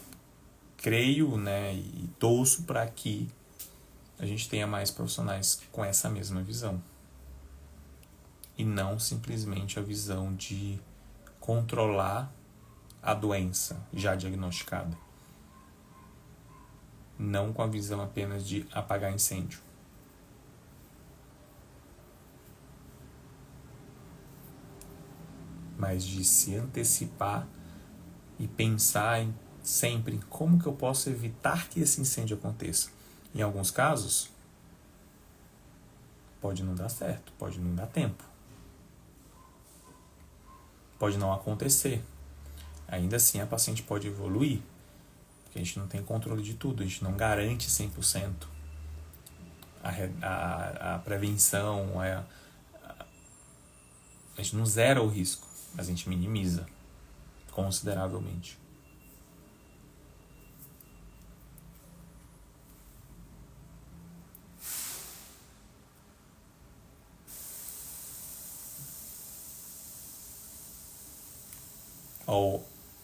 Speaker 1: creio, né, e torço para que a gente tenha mais profissionais com essa mesma visão. E não simplesmente a visão de controlar a doença já diagnosticada. Não com a visão apenas de apagar incêndio. Mas de se antecipar e pensar sempre como que eu posso evitar que esse incêndio aconteça. Em alguns casos, pode não dar certo, pode não dar tempo. Pode não acontecer. Ainda assim, a paciente pode evoluir, porque a gente não tem controle de tudo, a gente não garante 100% a prevenção, a gente não zera o risco, mas a gente minimiza consideravelmente.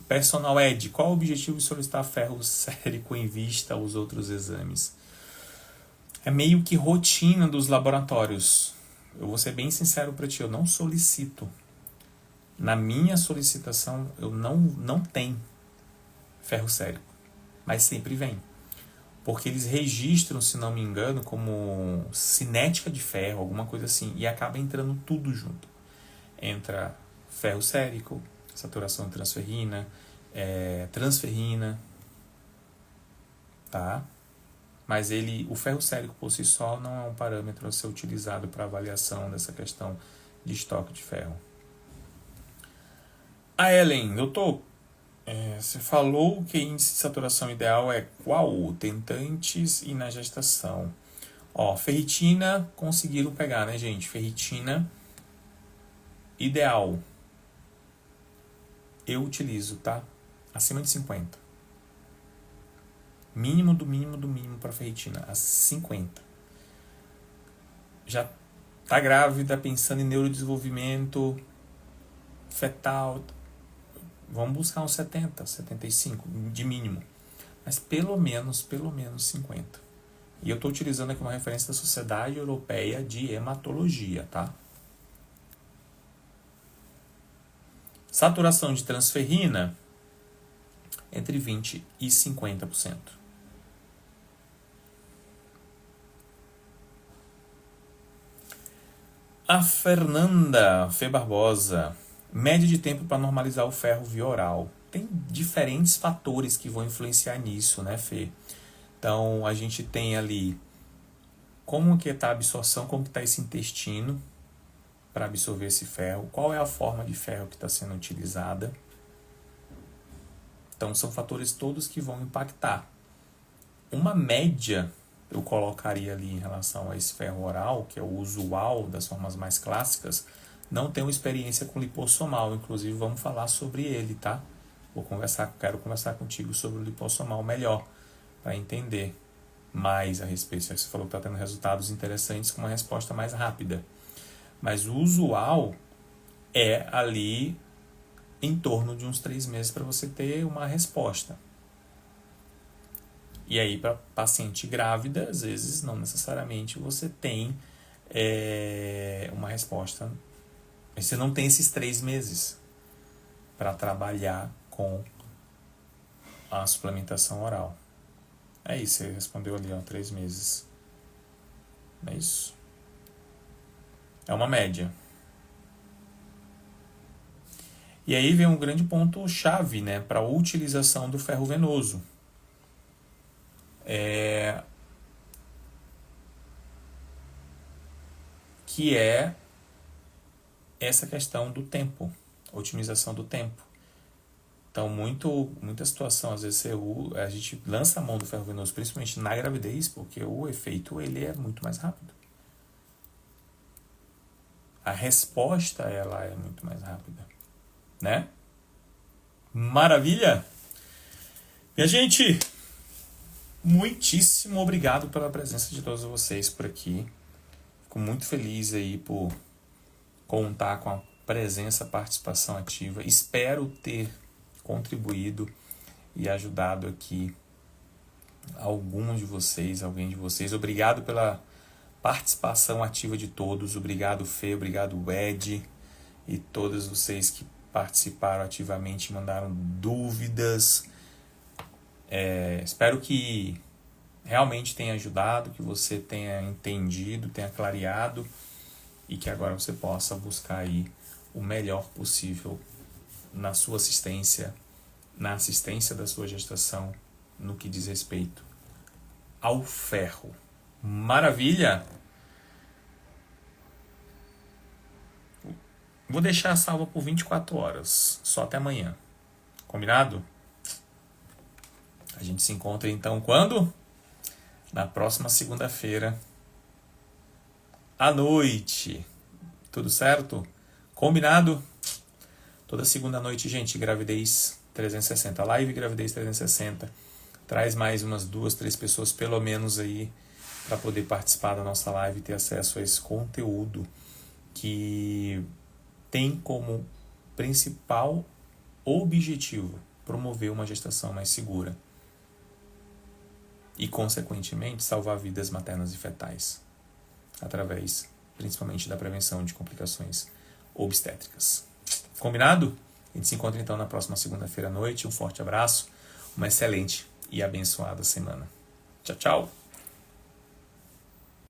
Speaker 1: Personal Ed, qual o objetivo de solicitar ferro sérico em vista aos outros exames? É meio que rotina dos laboratórios. Eu vou ser bem sincero para ti, eu não solicito. Na minha solicitação, eu não tenho ferro sérico, mas sempre vem. Porque eles registram, se não me engano, como cinética de ferro, alguma coisa assim, e acaba entrando tudo junto. Entra ferro sérico, saturação de transferrina, transferrina, tá? Mas o ferro sérico por si só não é um parâmetro a ser utilizado para avaliação dessa questão de estoque de ferro. A Ellen, doutor, você falou que índice de saturação ideal é qual? Tentantes e na gestação. Ferritina conseguiram pegar, né, gente? Ferritina ideal. Eu utilizo, tá? Acima de 50. Mínimo do mínimo do mínimo para ferritina, a 50. Já tá grávida, pensando em neurodesenvolvimento fetal, vamos buscar uns 70, 75 de mínimo. Mas pelo menos 50. E eu estou utilizando aqui uma referência da Sociedade Europeia de Hematologia, tá? Saturação de transferrina entre 20% e 50%. A Fernanda Fê Barbosa. Média de tempo para normalizar o ferro via oral. Tem diferentes fatores que vão influenciar nisso, né, Fê? Então, a gente tem ali como que está a absorção, como que está esse intestino para absorver esse ferro, qual é a forma de ferro que está sendo utilizada. Então, são fatores todos que vão impactar. Uma média eu colocaria ali em relação a esse ferro oral, que é o usual das formas mais clássicas. Não tenho experiência com lipossomal, inclusive vamos falar sobre ele, tá? Quero conversar contigo sobre o lipossomal melhor, para entender mais a respeito. Você falou que está tendo resultados interessantes com uma resposta mais rápida. Mas o usual é ali em torno de uns 3 meses para você ter uma resposta. E aí, para paciente grávida, às vezes, não necessariamente você tem uma resposta. Você não tem esses 3 meses para trabalhar com a suplementação oral. É isso, você respondeu ali, 3 meses. É isso. É uma média. E aí vem um grande ponto chave, né, para a utilização do ferro venoso. Que é essa questão do tempo, otimização do tempo. Então, muita situação, às vezes a gente lança a mão do ferro venoso, principalmente na gravidez, porque o efeito ele é muito mais rápido. A resposta ela é muito mais rápida, né? Maravilha! Minha gente, muitíssimo obrigado pela presença de todos vocês por aqui. Fico muito feliz aí por contar com a presença, participação ativa. Espero ter contribuído e ajudado aqui alguém de vocês. Obrigado pela participação ativa de todos. Obrigado, Fê, obrigado, Ed, e todos vocês que participaram ativamente, mandaram dúvidas. Espero que realmente tenha ajudado, que você tenha entendido, tenha clareado e que agora você possa buscar aí o melhor possível na sua assistência, na assistência da sua gestação, no que diz respeito ao ferro. Maravilha! Vou deixar a salva por 24 horas, só até amanhã. Combinado? A gente se encontra então quando? Na próxima segunda-feira, à noite. Tudo certo? Combinado? Toda segunda noite, gente, Gravidez 360. Live Gravidez 360. Traz mais umas 2, 3 pessoas, pelo menos, aí, para poder participar da nossa live e ter acesso a esse conteúdo que tem como principal objetivo promover uma gestação mais segura e, consequentemente, salvar vidas maternas e fetais, através, principalmente, da prevenção de complicações obstétricas. Combinado? A gente se encontra, então, na próxima segunda-feira à noite. Um forte abraço, uma excelente e abençoada semana. Tchau, tchau!